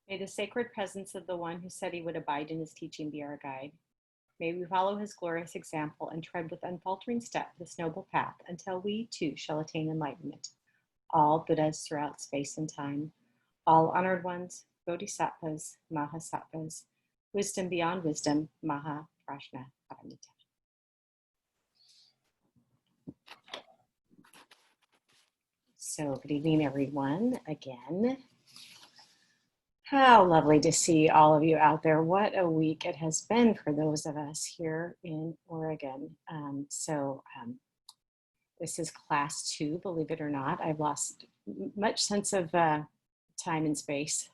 May the sacred presence of the one who said he would abide in his teaching be our guide. May we follow his glorious example and tread with unfaltering step this noble path until we too shall attain enlightenment. All Buddhas throughout space and time, all honored ones, bodhisattvas, mahasattvas, wisdom beyond wisdom, maha prajna paramita. So good evening, everyone, again. How lovely to see all of you out there. What a week it has been for those of us here in Oregon. This is class 2, believe it or not. I've lost much sense of time and space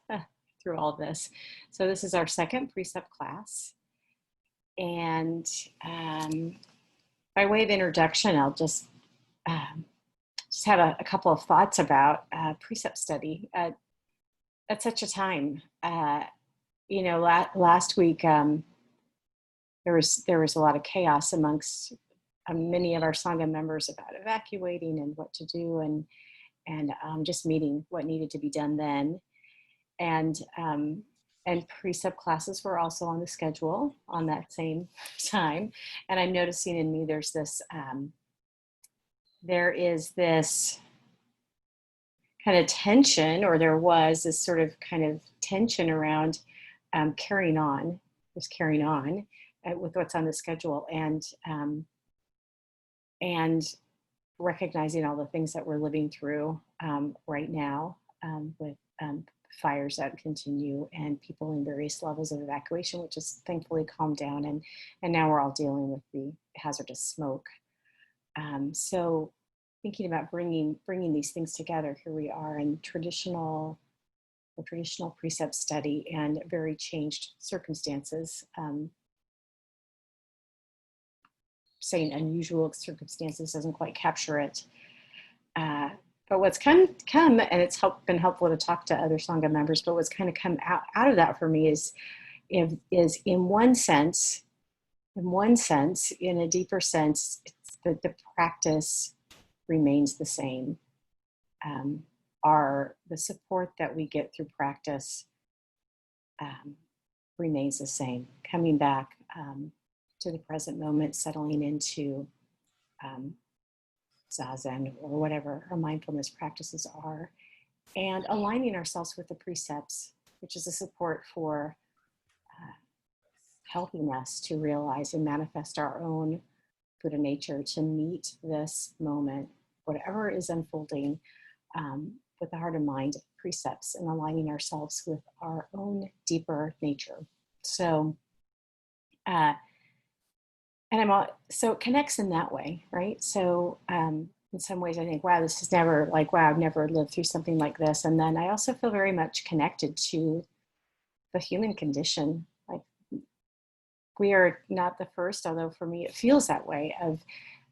through all this. So this is our second precept class. And by way of introduction, I'll just have a couple of thoughts about precept study. At such a time, last week there was a lot of chaos amongst many of our Sangha members about evacuating and what to do, and just meeting what needed to be done then, and precept classes were also on the schedule on that same time, and I'm noticing in me there is this kind of tension, or there was this sort of kind of tension around carrying on with what's on the schedule, and recognizing all the things that we're living through right now with fires that continue and people in various levels of evacuation, which has thankfully calmed down, and now we're all dealing with the hazardous smoke. So thinking about bringing these things together, here we are in traditional precept study and very changed circumstances. Saying unusual circumstances doesn't quite capture it. But what's come, and it's been helpful to talk to other Sangha members, but what's kind of come out of that for me is in one sense, in a deeper sense, it's that the practice remains the same. The support that we get through practice remains the same. Coming back to the present moment, settling into zazen or whatever our mindfulness practices are, and aligning ourselves with the precepts, which is a support for helping us to realize and manifest our own Buddha nature, to meet this moment, whatever is unfolding, with the heart and mind precepts, and aligning ourselves with our own deeper nature. So, so it connects in that way, right? So in some ways I think, wow, this is never I've never lived through something like this. And then I also feel very much connected to the human condition. Like, we are not the first, although for me it feels that way,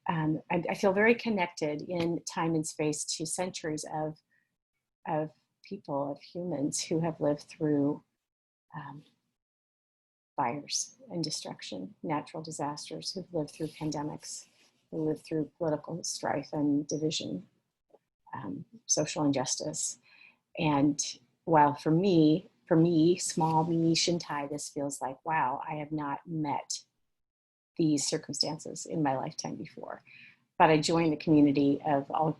I feel very connected in time and space to centuries of people, of humans who have lived through fires and destruction, natural disasters, who've lived through pandemics, who lived through political strife and division, social injustice. And while for me, small me, Shintai, this feels like, wow, I have not met these circumstances in my lifetime before. But I join the community of all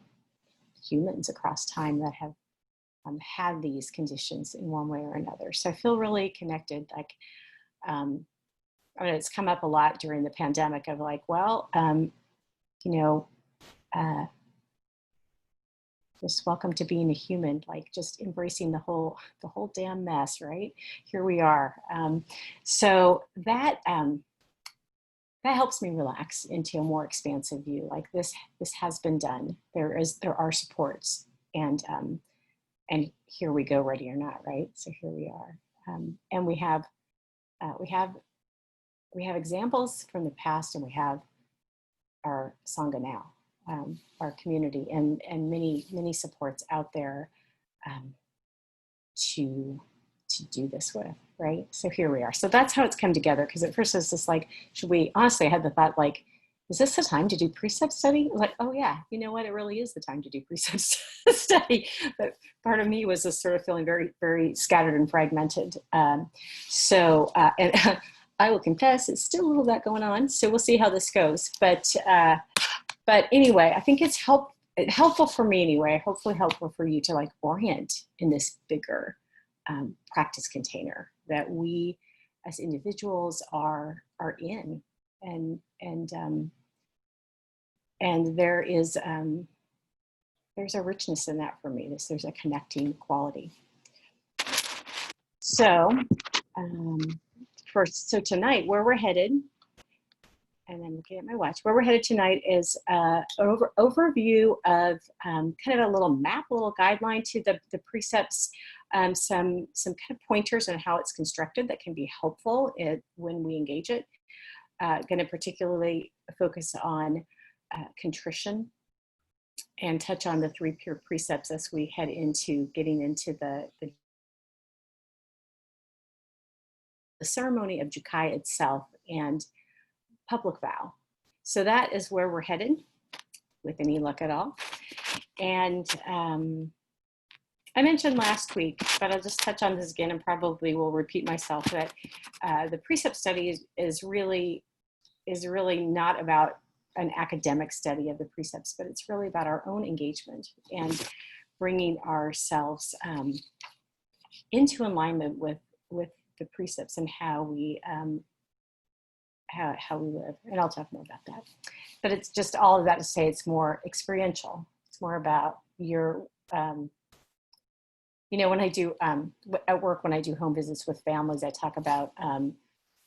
humans across time that have had these conditions in one way or another. So I feel really connected. Like, it's come up a lot during the pandemic of like, well, just welcome to being a human, like just embracing the whole damn mess, right? Here we are. So that helps me relax into a more expansive view. Like, this has been done. There are supports, and here we go, ready or not, right? So here we are, and we have examples from the past, and we have our Sangha now, our community, and many supports out there to do this with, right? So here we are. So that's how it's come together. Because at first I was just like, should we? Honestly, I had the thought, like, is this the time to do precept study? Like, oh yeah, you know what? It really is the time to do precept study. But part of me was just sort of feeling very, very scattered and fragmented. And I will confess, it's still a little bit going on. So we'll see how this goes. But anyway, I think it's helpful for me anyway, hopefully helpful for you to like orient in this bigger practice container that we as individuals are in. And there is there's a richness in that for me. There's a connecting quality. So so tonight, where we're headed, and I'm looking at my watch, where we're headed tonight is an overview of kind of a little map, a little guideline to the precepts, some kind of pointers on how it's constructed that can be helpful when we engage it. Going to particularly focus on contrition and touch on the 3 pure precepts as we head into getting into the ceremony of Jukai itself and public vow. So that is where we're headed with any luck at all. And I mentioned last week, but I'll just touch on this again and probably will repeat myself, that the precept study is really not about an academic study of the precepts, but it's really about our own engagement and bringing ourselves into alignment with the precepts and how we live. And I'll talk more about that. But it's just all of that to say it's more experiential. It's more about your, you know, when I do, at work, when I do home visits with families, I talk about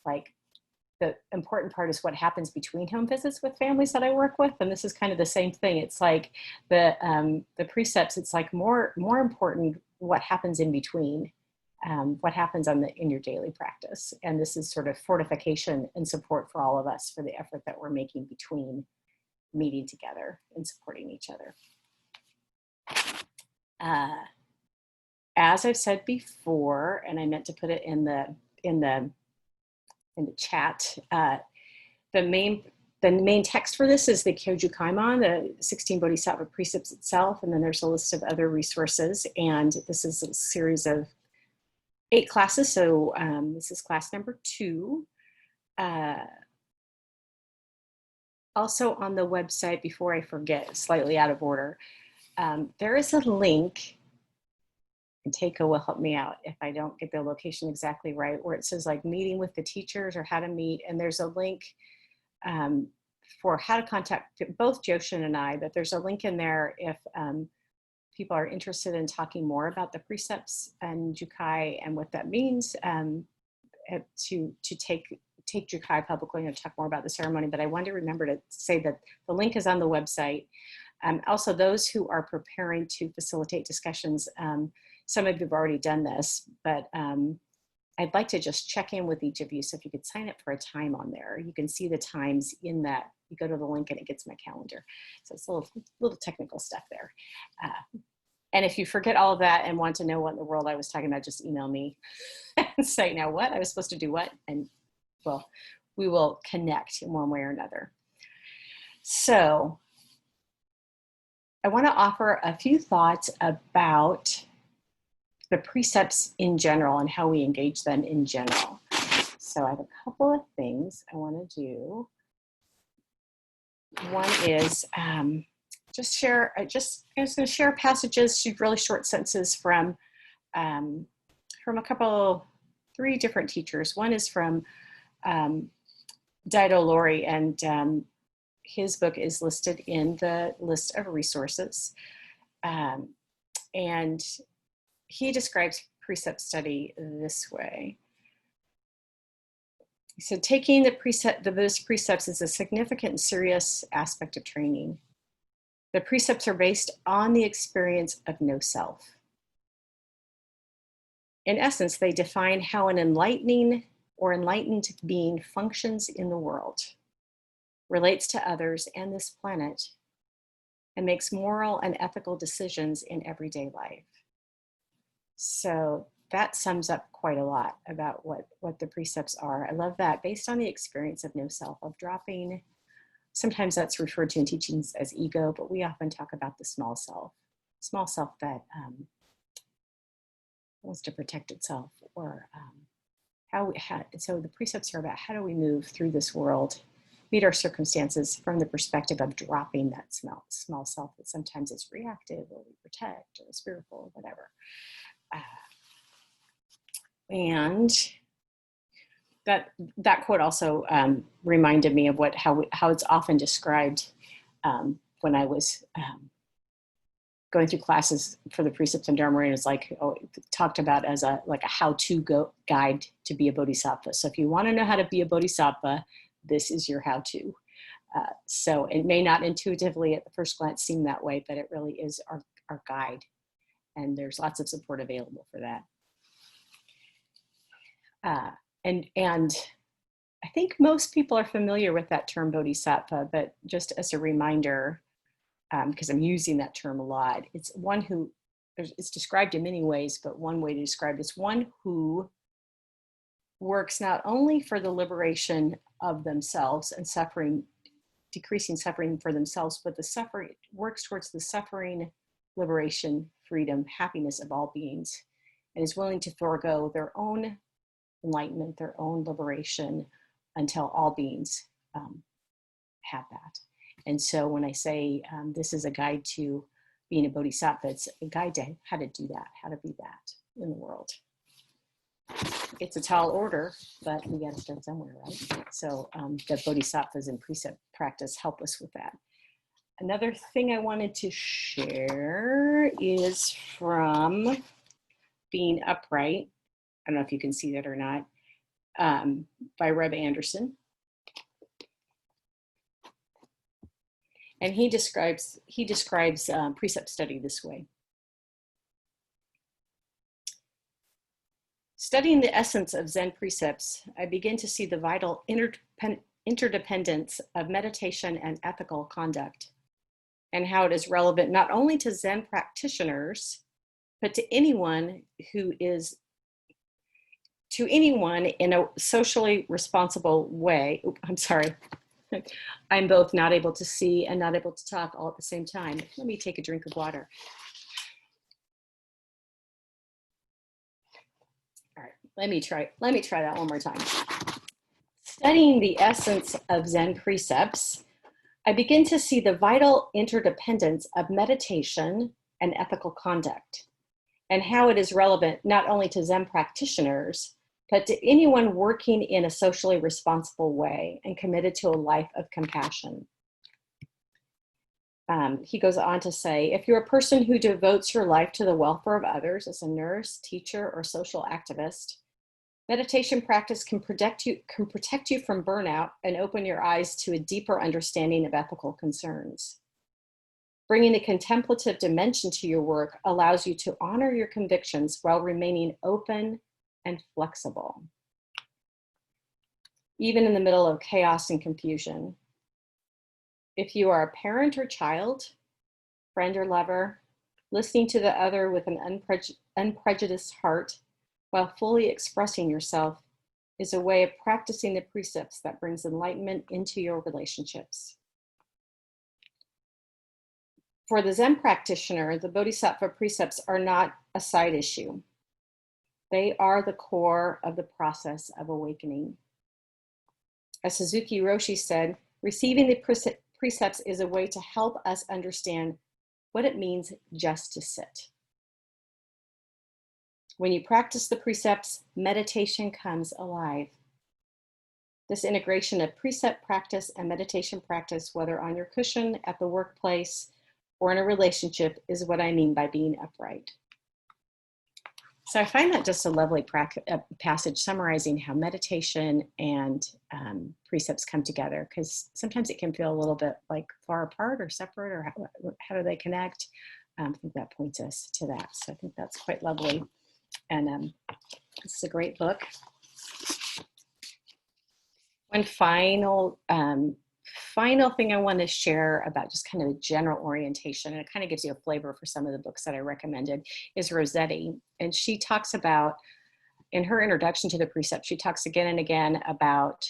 like, the important part is what happens between home visits with families that I work with. And this is kind of the same thing. It's like the precepts, it's like more important what happens in between, what happens in your daily practice. And this is sort of fortification and support for all of us for the effort that we're making between meeting together and supporting each other. As I've said before, and I meant to put it in the chat, the main text for this is the Kyoju Kaimon, the 16 Bodhisattva precepts itself, and then there's a list of other resources. And this is a series of 8 classes, so this is class number 2. Also on the website, before I forget, slightly out of order, there is a link, and Teiko will help me out if I don't get the location exactly right, where it says like meeting with the teachers or how to meet. And there's a link for how to contact both Joshin and I, but there's a link in there if people are interested in talking more about the precepts and Jukai and what that means, to take Jukai publicly and talk more about the ceremony. But I wanted to remember to say that the link is on the website. Also, those who are preparing to facilitate discussions, some of you have already done this, but I'd like to just check in with each of you. So if you could sign up for a time on there, you can see the times in that. You go to the link and it gets my calendar. So it's a little technical stuff there. And if you forget all of that and want to know what in the world I was talking about, just email me and say, now what? I was supposed to do what? And well, we will connect in one way or another. So I want to offer a few thoughts about the precepts in general and how we engage them in general. So I have a couple of things I want to do. One is I'm just going to share passages, really short sentences from a 3 different teachers. One is from Daido Lori, and his book is listed in the list of resources. And he describes precept study this way. He said, taking the Buddhist precepts is a significant and serious aspect of training. The precepts are based on the experience of no self. In essence, they define how an enlightening or enlightened being functions in the world, relates to others and this planet, and makes moral and ethical decisions in everyday life. So that sums up quite a lot about what the precepts are. I love that. Based on the experience of no self, of dropping sometimes that's referred to in teachings as ego, but we often talk about the small self that wants to protect itself, or so the precepts are about how do we move through this world, meet our circumstances from the perspective of dropping that small self that sometimes is reactive, or we protect, or is fearful, or whatever. And that quote also reminded me of how it's often described when I was going through classes for the precepts in Dharma. It's like talked about as a how-to guide to be a bodhisattva. So if you want to know how to be a bodhisattva, this is your how-to. So it may not intuitively at the first glance seem that way, but it really is our guide, and there's lots of support available for that. And I think most people are familiar with that term bodhisattva, but just as a reminder, because I'm using that term a lot, it's it's described in many ways, but one way to describe it is one who works not only for the liberation of themselves and decreasing suffering for themselves, but works towards the suffering, liberation, freedom, happiness of all beings, and is willing to forego their own enlightenment, their own liberation, until all beings have that. And so when I say this is a guide to being a bodhisattva, it's a guide to how to do that, how to be that in the world. It's a tall order, but we got to start somewhere, right? So the bodhisattvas in precept practice help us with that. Another thing I wanted to share is from Being Upright. I don't know if you can see that or not, by Reb Anderson. And he describes precept study this way. Studying the essence of Zen precepts, I begin to see the vital interdependence of meditation and ethical conduct, and how it is relevant not only to Zen practitioners, but to anyone in a socially responsible way. I'm sorry. I'm both not able to see and not able to talk all at the same time. Let me take a drink of water. All right, let me try that one more time. Studying the essence of Zen precepts, I begin to see the vital interdependence of meditation and ethical conduct, and how it is relevant not only to Zen practitioners, but to anyone working in a socially responsible way and committed to a life of compassion. He goes on to say, if you're a person who devotes your life to the welfare of others as a nurse, teacher, or social activist, meditation practice can protect you from burnout and open your eyes to a deeper understanding of ethical concerns. Bringing a contemplative dimension to your work allows you to honor your convictions while remaining open and flexible, even in the middle of chaos and confusion. If you are a parent or child, friend or lover, listening to the other with an unprejudiced heart while fully expressing yourself is a way of practicing the precepts that brings enlightenment into your relationships. For the Zen practitioner, the Bodhisattva precepts are not a side issue. They are the core of the process of awakening. As Suzuki Roshi said, receiving the precepts is a way to help us understand what it means just to sit. When you practice the precepts, meditation comes alive. This integration of precept practice and meditation practice, whether on your cushion, at the workplace, or in a relationship, is what I mean by being upright. So I find that just a lovely passage summarizing how meditation and precepts come together, because sometimes it can feel a little bit like far apart or separate, or how do they connect? I think that points us to that. So I think that's quite lovely. And this is a great book. One final thing I want to share about just kind of a general orientation, and it kind of gives you a flavor for some of the books that I recommended, is Rossetti. And she talks about, in her introduction to the precept, she talks again and again about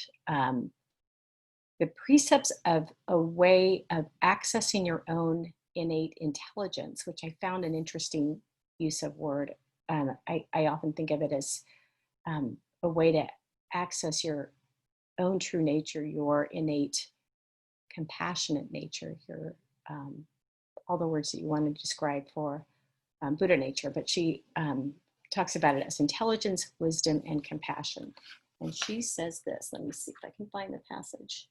the precepts of a way of accessing your own innate intelligence, which I found an interesting use of word. I often think of it as a way to access your own true nature, your innate compassionate nature, your all the words that you want to describe for Buddha nature, but she talks about it as intelligence, wisdom, and compassion. And she says this, let me see if I can find the passage.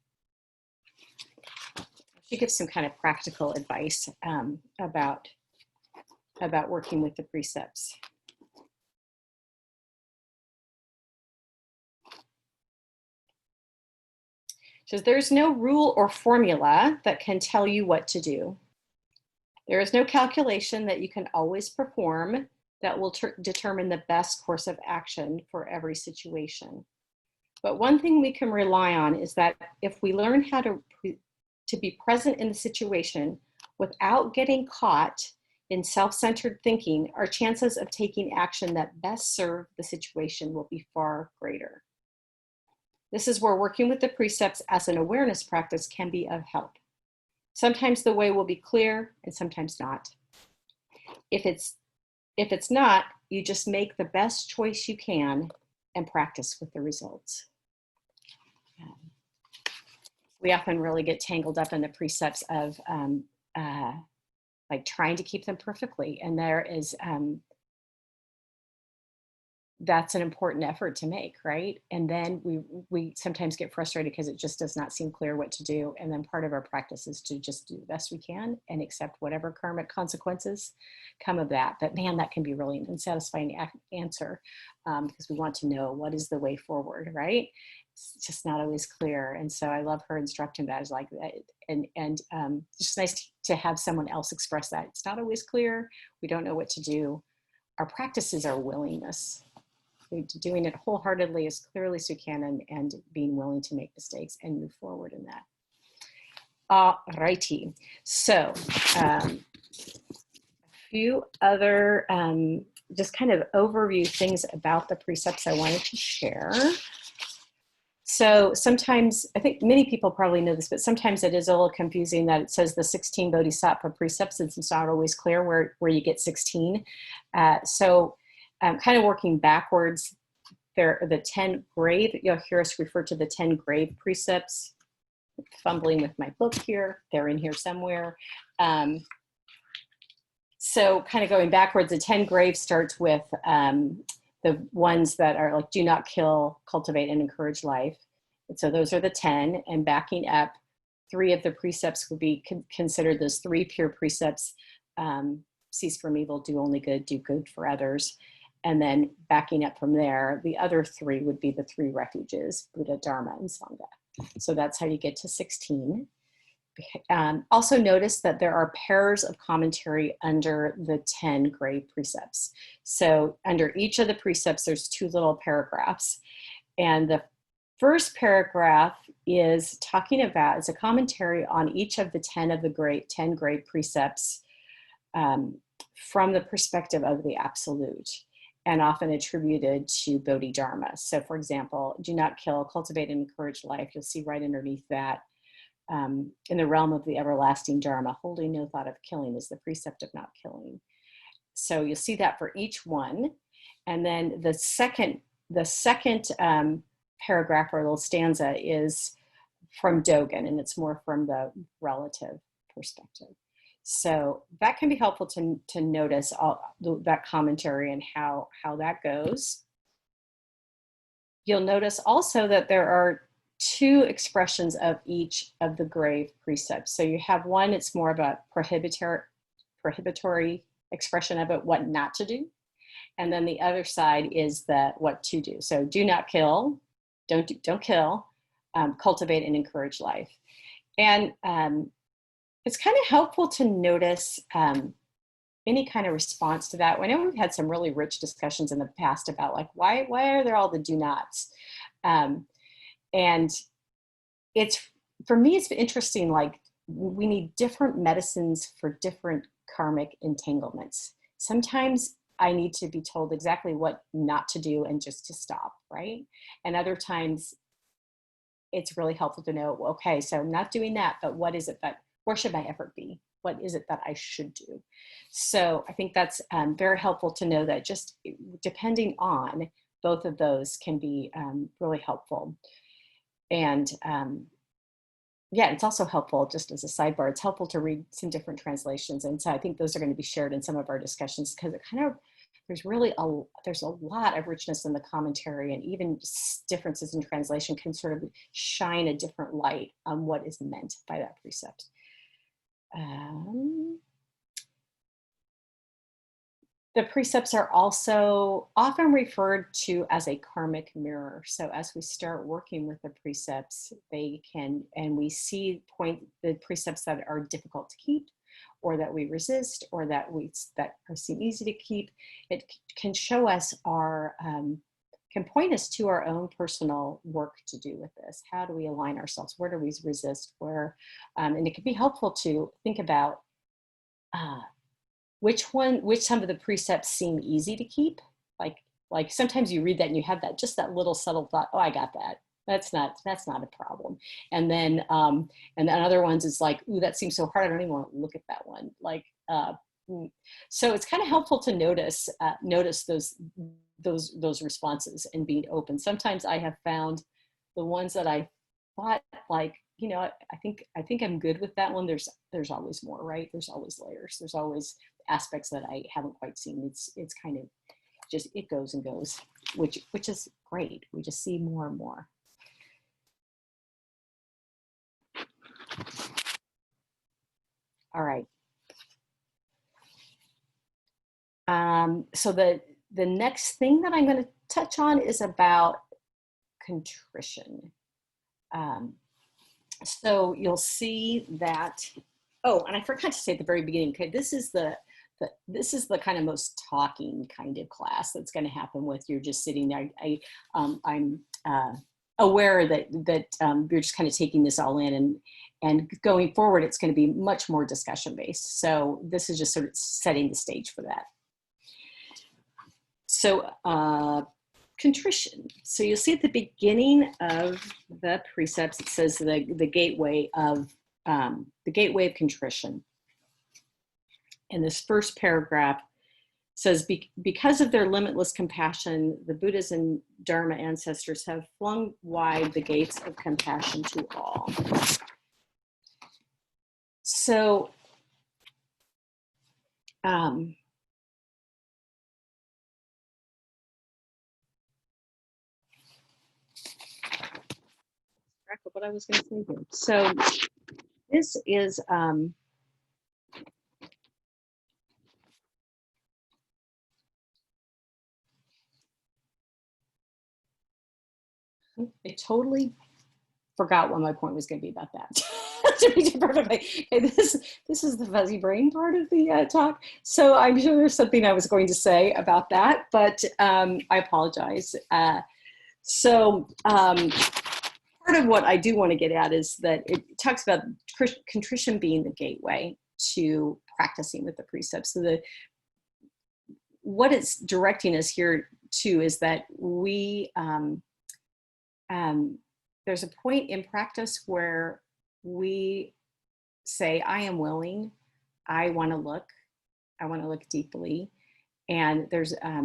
She gives some kind of practical advice about working with the precepts. She says, there's no rule or formula that can tell you what to do. There is no calculation that you can always perform that will determine the best course of action for every situation. But one thing we can rely on is that if we learn how to be present in the situation without getting caught in self-centered thinking, our chances of taking action that best serve the situation will be far greater. This is where working with the precepts as an awareness practice can be of help. Sometimes the way will be clear and sometimes not. If it's not, you just make the best choice you can and practice with the results. We often really get tangled up in the precepts of like trying to keep them perfectly. And there is, that's an important effort to make, right? And then we sometimes get frustrated because it just does not seem clear what to do. And then part of our practice is to just do the best we can and accept whatever karmic consequences come of that. But man, that can be really an unsatisfying answer because we want to know what is the way forward, right? It's just not always clear. And so I love her instructing that, is like that. And it's just nice to have someone else express that. It's not always clear. We don't know what to do. Our practice is our willingness. Doing it wholeheartedly as clearly as we can and being willing to make mistakes and move forward in that. Alrighty. So a few other just kind of overview things about the precepts I wanted to share. So sometimes, I think many people probably know this, but sometimes it is a little confusing that it says the 16 Bodhisattva precepts, and it's not always clear where you get 16. So kind of working backwards, there are the 10 grave, you'll hear us refer to the 10 grave precepts. Fumbling with my book here, they're in here somewhere. So kind of going backwards, the 10 grave starts with the ones that are like, do not kill, cultivate, and encourage life. And so those are the 10, and backing up, 3 of the precepts would be considered those 3 pure precepts, cease from evil, do only good, do good for others. And then backing up from there, the other 3 would be the 3 refuges, Buddha, Dharma, and Sangha. So that's how you get to 16. Also notice that there are pairs of commentary under the 10 grave precepts. So under each of the precepts, there's 2 little paragraphs. And the first paragraph is talking about, it's a commentary on each of the 10 of the 10 grave precepts from the perspective of the absolute, and often attributed to Bodhidharma. So for example, do not kill, cultivate, and encourage life. You'll see right underneath that, in the realm of the everlasting Dharma, holding no thought of killing is the precept of not killing. So you'll see that for each one. And then the second paragraph or little stanza is from Dogen, and it's more from the relative perspective. So that can be helpful to notice that commentary and how that goes. You'll notice also that there are 2 expressions of each of the grave precepts. So you have one, it's more of a prohibitory expression of it, what not to do. And then the other side is the what to do. So do not kill, don't kill, cultivate and encourage life. And it's kind of helpful to notice any kind of response to that. I know we've had some really rich discussions in the past about like, why are there all the do nots? And for me, it's interesting, like we need different medicines for different karmic entanglements. Sometimes I need to be told exactly what not to do and just to stop, right? And other times it's really helpful to know, okay, so I'm not doing that, but what is it that, where should my effort be? What is it that I should do? So I think that's very helpful to know that just depending on both of those can be really helpful. And yeah, it's also helpful, just as a sidebar, it's helpful to read some different translations. And so I think those are going to be shared in some of our discussions, because it kind of, there's really there's a lot of richness in the commentary, and even differences in translation can sort of shine a different light on what is meant by that precept. The precepts are also often referred to as a karmic mirror. So as we start working with the precepts, they can, and we see the precepts that are difficult to keep, or that we resist, or that seem easy to keep, it can show us can point us to our own personal work to do with this. How do we align ourselves? Where do we resist? Where, and it can be helpful to think about which some of the precepts seem easy to keep. Like sometimes you read that and you have just that little subtle thought, oh, I got that. That's not a problem. And then other ones is like, ooh, that seems so hard. I don't even want to look at that one. So it's kind of helpful to notice those responses and being open. Sometimes I have found the ones that I thought, like, you know, I think I'm good with that one. There's always more, right? There's always layers. There's always aspects that I haven't quite seen. It's kind of just, it goes and goes, which is great. We just see more and more. All right. So the next thing that I'm going to touch on is about contrition. So you'll see that, oh, and I forgot to say at the very beginning, okay, this is the kind of most talking kind of class that's going to happen with you just sitting there. I'm aware that you're just kind of taking this all in, and going forward, it's going to be much more discussion based. So this is just sort of setting the stage for that. So contrition. So you'll see at the beginning of the precepts, it says the gateway of contrition. And this first paragraph says, because of their limitless compassion, the Buddha's and Dharma ancestors have flung wide the gates of compassion to all. So, what I was going to say here. So this is I totally forgot what my point was going to be about that. To be perfectly, okay, this is the fuzzy brain part of the talk. So I'm sure there's something I was going to say about that, but I apologize. So part of what I do want to get at is that it talks about contrition being the gateway to practicing with the precepts. So what it's directing us here to is that there's a point in practice where we say, I am willing, I want to look deeply. And there's a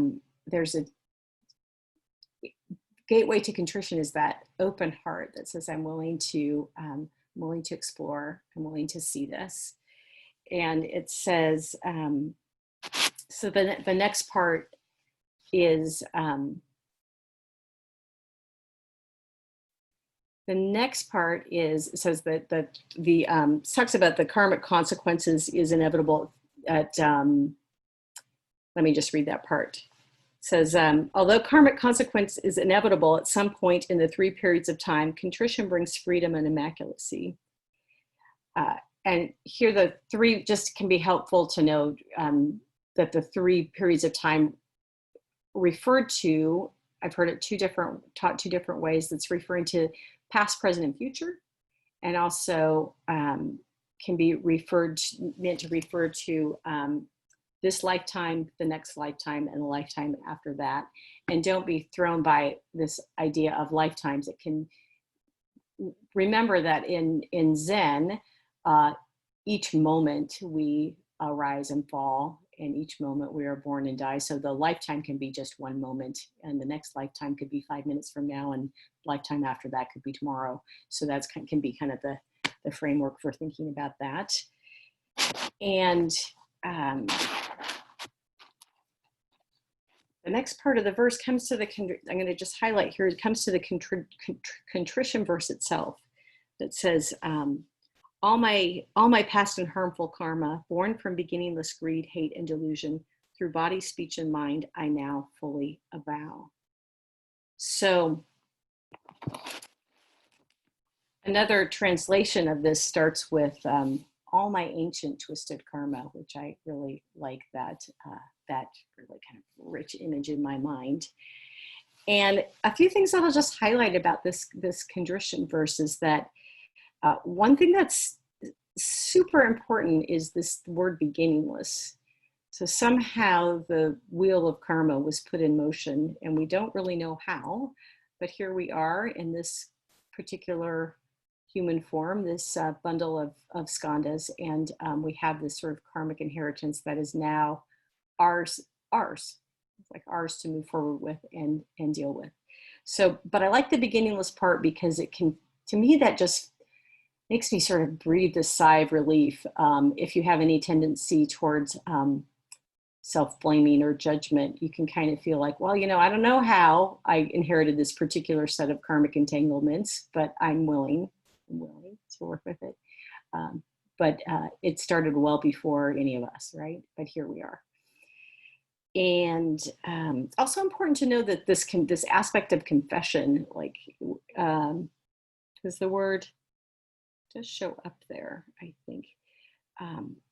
gateway to contrition is that open heart that says, I'm willing to explore, I'm willing to see this. And it says, so the next part is, it says that the talks about the karmic consequences is inevitable at, let me just read that part. It says, although karmic consequence is inevitable at some point in the 3 periods of time, contrition brings freedom and immaculacy. And here the 3 just can be helpful to know that the 3 periods of time referred to, I've heard it taught 2 different ways. That's referring to past, present, and future, and also can be meant to refer to this lifetime, the next lifetime, and the lifetime after that. And don't be thrown by this idea of lifetimes. It can remember that in Zen, each moment we arise and fall, and each moment we are born and die. So the lifetime can be just one moment, and the next lifetime could be 5 minutes from now, and lifetime after that could be tomorrow. So that's can be kind of the framework for thinking about that. And the next part of the verse comes to the, I'm going to just highlight here, it comes to the contrition verse itself that says, all my past and harmful karma, born from beginningless greed, hate, and delusion, through body, speech, and mind, I now fully avow. So another translation of this starts with all my ancient twisted karma, which I really like that, that really kind of rich image in my mind. And a few things that I'll just highlight about this contrition verse is that one thing that's super important is this word beginningless. So somehow the wheel of karma was put in motion, and we don't really know how, but here we are in this particular human form, this bundle of skandhas, and we have this sort of karmic inheritance that is now ours. It's like ours to move forward with and deal with. So, but I like the beginningless part because it can, to me, that just makes me sort of breathe a sigh of relief. If you have any tendency towards self-blaming or judgment, you can kind of feel like, well, you know, I don't know how I inherited this particular set of karmic entanglements, but I'm willing to work with it. But it started well before any of us, right? But here we are. And it's also important to know that this aspect of confession, like, does the word just show up there, I think,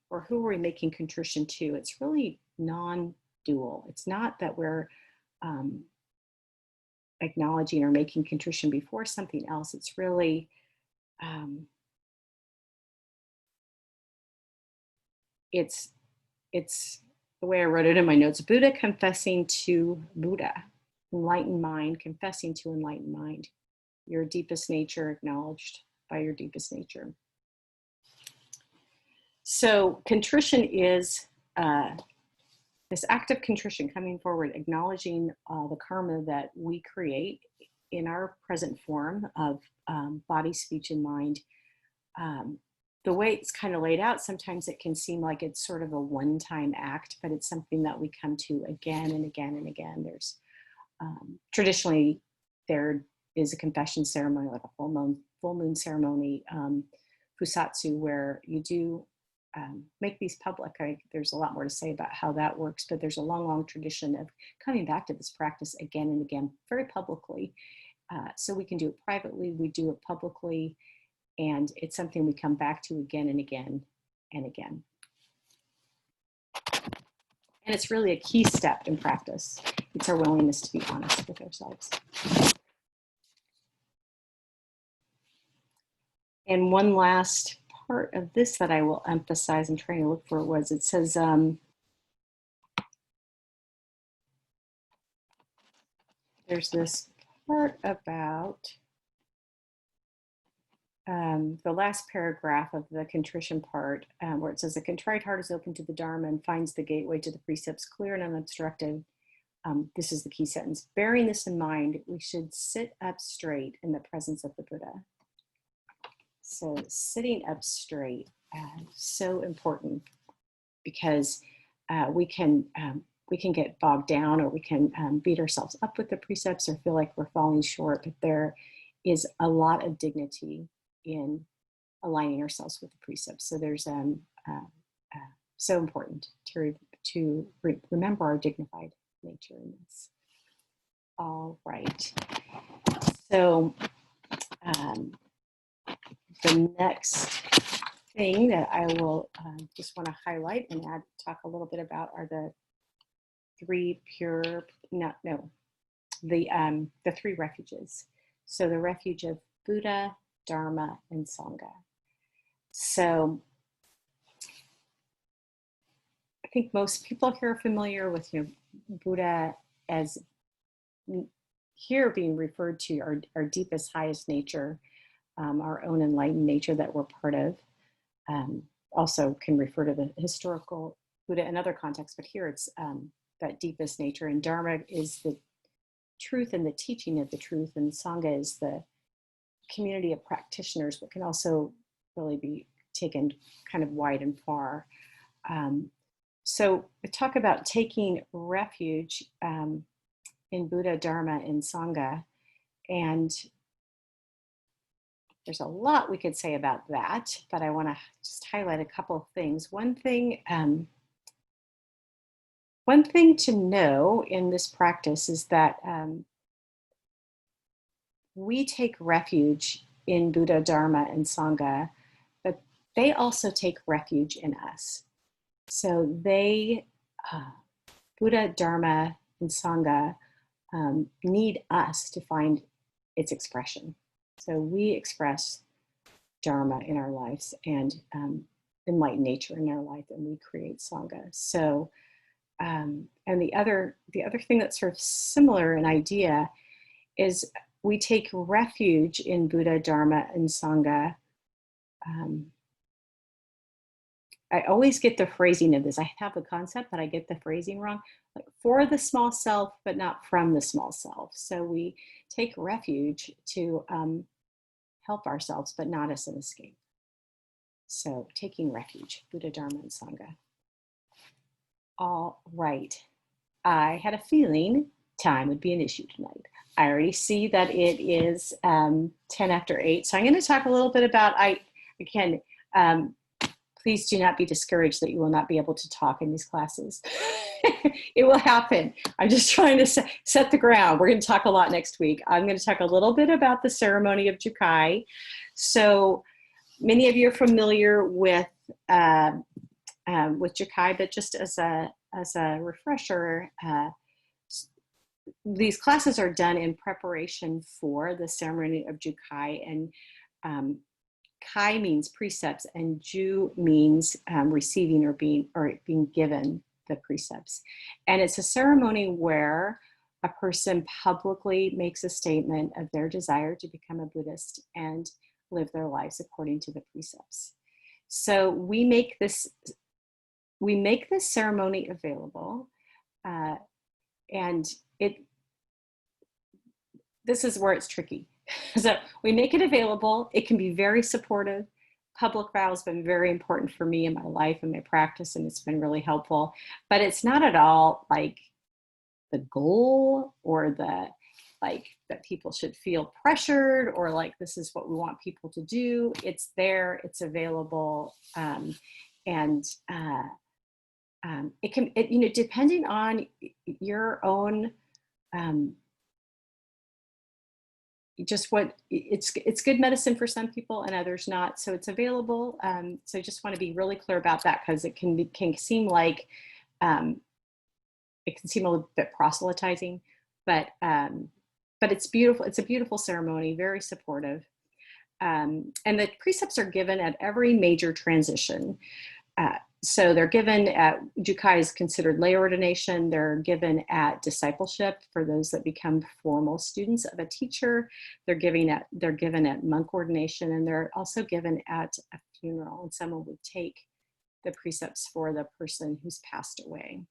or who are we making contrition to? It's really non-dual. It's not that we're acknowledging or making contrition before something else. It's really it's the way I wrote it in my notes: Buddha confessing to Buddha, enlightened mind confessing to enlightened mind, your deepest nature acknowledged by your deepest nature. So contrition is this act of contrition, coming forward, acknowledging the karma that we create in our present form of body, speech, and mind. The way it's kind of laid out, sometimes it can seem like it's sort of a one-time act, but it's something that we come to again and again and again. There's traditionally there is a confession ceremony, like a full moon ceremony, fusatsu, where you do make these public. There's a lot more to say about how that works, but there's a long tradition of coming back to this practice again and again, very publicly. So we can do it privately, we do it publicly, and it's something we come back to again and again and again. And it's really a key step in practice. It's our willingness to be honest with ourselves. And one last part of this that I will emphasize, I'm trying to look for it, it says, there's this part about the last paragraph of the contrition part, where it says, a contrite heart is open to the Dharma and finds the gateway to the precepts clear and unobstructed. This is the key sentence. Bearing this in mind, we should sit up straight in the presence of the Buddha. So sitting up straight, so important, because we can get bogged down, or we can beat ourselves up with the precepts or feel like we're falling short, but there is a lot of dignity in aligning ourselves with the precepts. So there's so important to remember our dignified nature in this. All right. So the next thing that I will just want to highlight and talk a little bit about are the three the three refuges. So the refuge of Buddha, Dharma, and Sangha. So I think most people here are familiar with, Buddha as here being referred to our deepest, highest nature. our own enlightened nature that we're part of. Also can refer to the historical Buddha in other contexts, but here it's that deepest nature. And Dharma is the truth and the teaching of the truth, and Sangha is the community of practitioners, but can also really be taken kind of wide and far. So we talk about taking refuge in Buddha, Dharma, and Sangha, and there's a lot we could say about that, but I want to just highlight a couple of things. One thing to know in this practice is that we take refuge in Buddha, Dharma, and Sangha, but they also take refuge in us. So they, Buddha, Dharma, and Sangha need us to find its expression. So we express Dharma in our lives and enlightened nature in our life, and we create Sangha. So, and the other thing that's sort of similar in idea is we take refuge in Buddha, Dharma, and Sangha. I always get the phrasing of this. I have the concept, but I get the phrasing wrong. Like for the small self, but not from the small self. So we take refuge to help ourselves, but not as an escape. So taking refuge, Buddha, Dharma, and Sangha. All right. I had a feeling time would be an issue tonight. I already see that it is 10 after 8. So I'm going to talk a little bit about, please do not be discouraged that you will not be able to talk in these classes. It will happen. I'm just trying to set the ground. We're going to talk a lot next week. I'm going to talk a little bit about the ceremony of Jukai. So many of you are familiar with Jukai, but just as a refresher, these classes are done in preparation for the ceremony of Jukai, and Kai means precepts, and Ju means receiving or being given the precepts. And it's a ceremony where a person publicly makes a statement of their desire to become a Buddhist and live their lives according to the precepts. So we make this ceremony available, and this is where it's tricky. So we make it available. It can be very supportive. Public vow has been very important for me in my life and my practice, and it's been really helpful. But it's not at all like the goal or that people should feel pressured or like this is what we want people to do. It's there. It's available, and it can, depending on your own. Just what it's good medicine for some people and others not. So it's available. So I just want to be really clear about that, because it can seem like it can seem a little bit proselytizing, but it's beautiful. It's a beautiful ceremony, very supportive. And the precepts are given at every major transition. So they're given at, Jukai is considered lay ordination. They're given at discipleship for those that become formal students of a teacher. They're given at monk ordination, and they're also given at a funeral, and someone would take the precepts for the person who's passed away.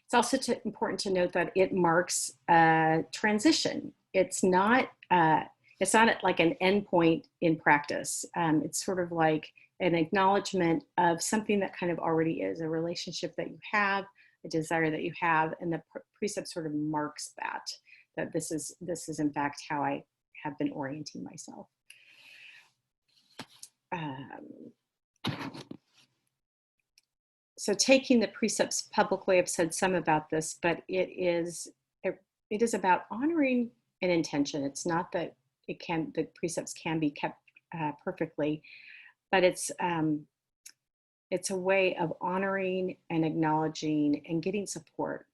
It's also important to note that it marks a transition. It's not like an endpoint in practice. It's sort of like an acknowledgement of something that kind of already is, a relationship that you have, a desire that you have, and the precept sort of marks that this is in fact how I have been orienting myself. So taking the precepts publicly, I've said some about this, but it is about honoring an intention. It's not that the precepts can be kept perfectly, but it's a way of honoring and acknowledging and getting support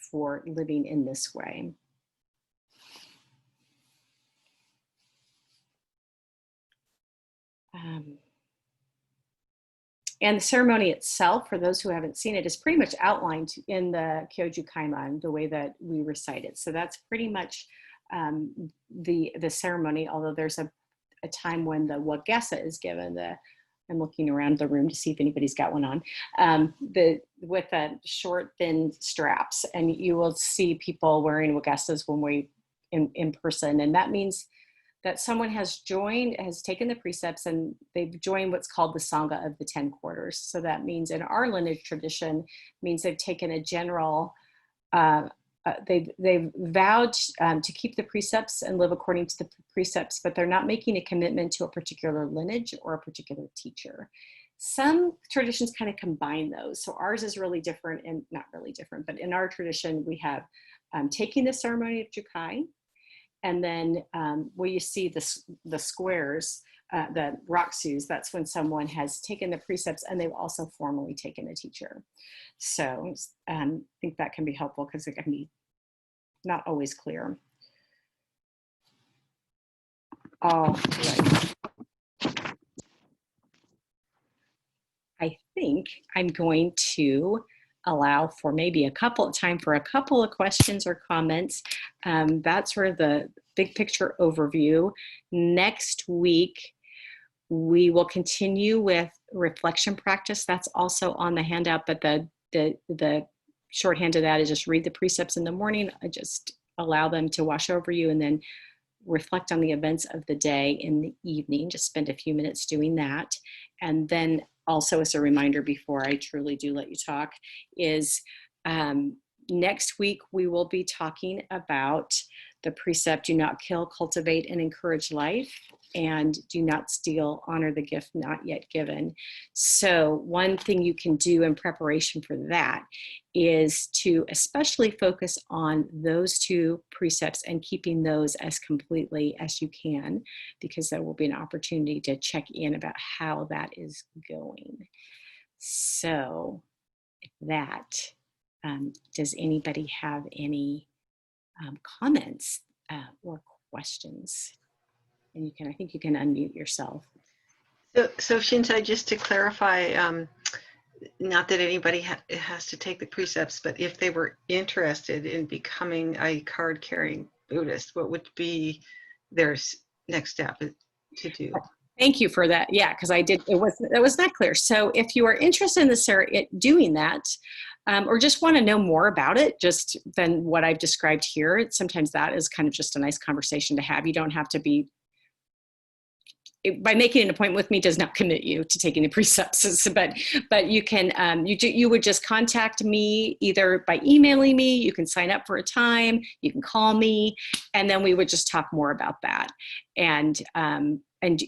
for living in this way. And the ceremony itself, for those who haven't seen it, is pretty much outlined in the Kyoju Kaiman, the way that we recite it. So that's pretty much the ceremony, although there's a time when the wagesa is given. I'm looking around the room to see if anybody's got one on, with short, thin straps, and you will see people wearing wagesas when we in person, and that means that someone has taken the precepts, and they've joined what's called the Sangha of the 10 quarters. So that means in our lineage tradition, means they've taken a general, they've vowed to keep the precepts and live according to the precepts, but they're not making a commitment to a particular lineage or a particular teacher. Some traditions kind of combine those. So ours is really different, and not really different, but in our tradition, we have taking the ceremony of Jukai, and then where you see the squares, the Raksus, that's when someone has taken the precepts and they've also formally taken a teacher. So I think that can be helpful because it can be not always clear. All right. I think I'm going to allow for maybe time for a couple of questions or comments. That's sort of the big picture overview. Next week, we will continue with reflection practice. That's also on the handout, but the shorthand of that is just read the precepts in the morning. I just allow them to wash over you, and then reflect on the events of the day in the evening. Just spend a few minutes doing that. And then also, as a reminder before I truly do let you talk, is next week we will be talking about the precept, do not kill, cultivate, and encourage life, and do not steal, honor the gift not yet given. So one thing you can do in preparation for that is to especially focus on those two precepts and keeping those as completely as you can, because there will be an opportunity to check in about how that is going. So that, does anybody have any comments or questions? And I think you can unmute yourself. So Shintai, just to clarify, not that anybody has to take the precepts, but if they were interested in becoming a card-carrying Buddhist, what would be their next step to do? Thank you for that. Yeah, because it was not clear. So if you are interested in doing that, or just want to know more about it, just than what I've described here, sometimes that is kind of just a nice conversation to have. You don't have to be, by making an appointment with me does not commit you to taking the precepts, but you can, you would just contact me either by emailing me, you can sign up for a time, you can call me, and then we would just talk more about that. And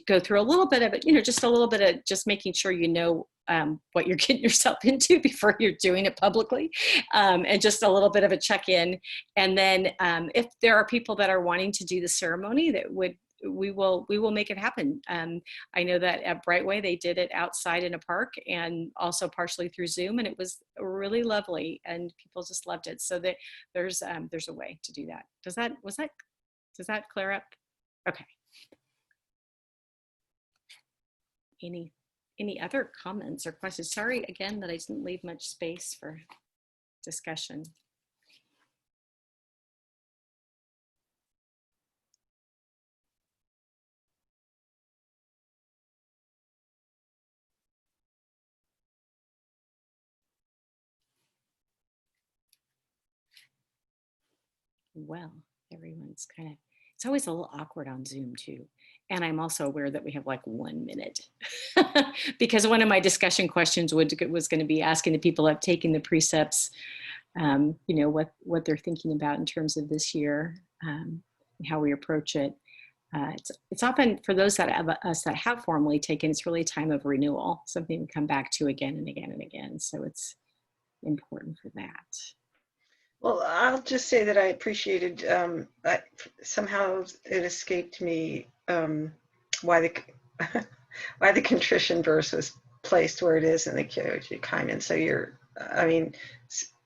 go through a little bit of it, just a little bit of just making sure you know what you're getting yourself into before you're doing it publicly, and just a little bit of a check-in. And then if there are people that are wanting to do the ceremony, we will make it happen. I know that at Brightway they did it outside in a park, and also partially through Zoom, and it was really lovely, and people just loved it. So there's a way to do that. Does that clear up? Okay. Any other comments or questions? Sorry again that I didn't leave much space for discussion. Well, everyone's it's always a little awkward on Zoom too. And I'm also aware that we have like 1 minute because one of my discussion questions was going to be asking the people that have taken the precepts, what they're thinking about in terms of this year, how we approach it. It's often for those that have formally taken, it's really a time of renewal, something to come back to again and again and again. So it's important for that. Well, I'll just say that I appreciated, somehow it escaped me why the contrition verse was placed where it is in the Kyoji Kaimen. So you're,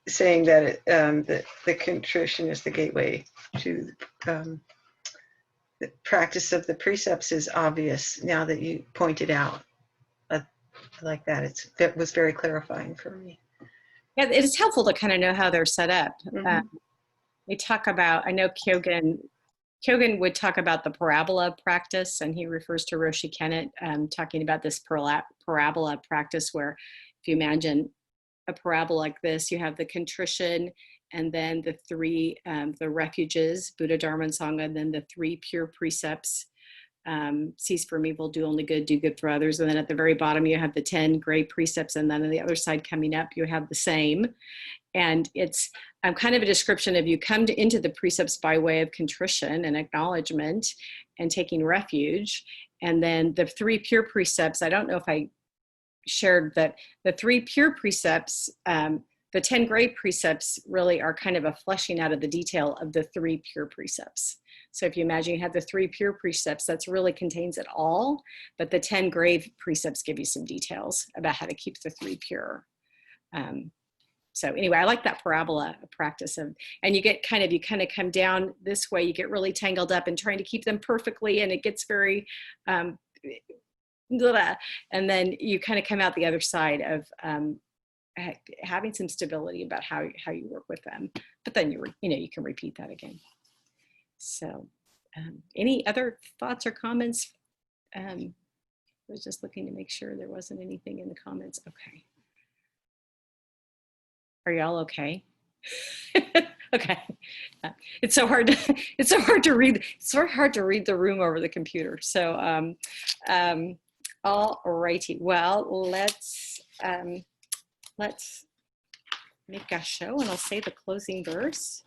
saying that the contrition is the gateway to the practice of the precepts is obvious now that you pointed out. I like that. It was very clarifying for me. Yeah, it is helpful to kind of know how they're set up. Mm-hmm. We talk about, I know Kyogen Kyogen would talk about the parabola practice, and he refers to Roshi Kennett talking about this parabola practice where if you imagine a parabola like this, you have the contrition, and then the three, the refuges, Buddha, Dharma, and Sangha, and then the three pure precepts, cease from evil, do only good, do good for others. And then at the very bottom, you have the 10 great precepts. And then on the other side coming up, you have the same. And it's kind of a description of you come into the precepts by way of contrition and acknowledgement and taking refuge. And then the three pure precepts, I don't know if I shared that the three pure precepts, the 10 great precepts really are kind of a fleshing out of the detail of the three pure precepts. So if you imagine you have the three pure precepts, that's really contains it all, but the 10 great precepts give you some details about how to keep the three pure. So anyway, I like that parabola practice of, and you kind of come down this way, you get really tangled up in trying to keep them perfectly, and it gets very, and then you kind of come out the other side of having some stability about how you work with them. But then you can repeat that again. So any other thoughts or comments? I was just looking to make sure there wasn't anything in the comments. Okay. Are y'all okay? Okay. It's so hard to read. It's so hard to read the room over the computer. So, all righty. Well, let's make a show, and I'll say the closing verse.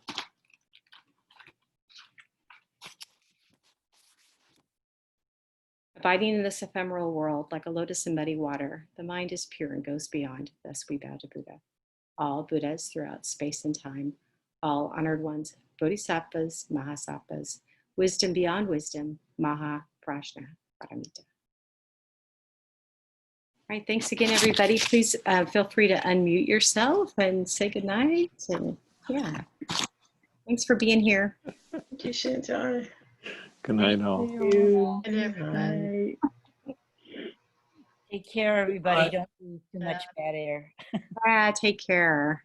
Abiding in this ephemeral world, like a lotus in muddy water, the mind is pure and goes beyond. Thus we bow to Buddha. All Buddhas throughout space and time, all honored ones, bodhisattvas, mahasattvas, wisdom beyond wisdom, maha prajna paramita. All right, thanks again, everybody. Please feel free to unmute yourself and say goodnight. And yeah, thanks for being here. Thank you, Shintai. Good night, all. Thank you. And everyone. Take care, everybody. Don't do too much bad air. Take care.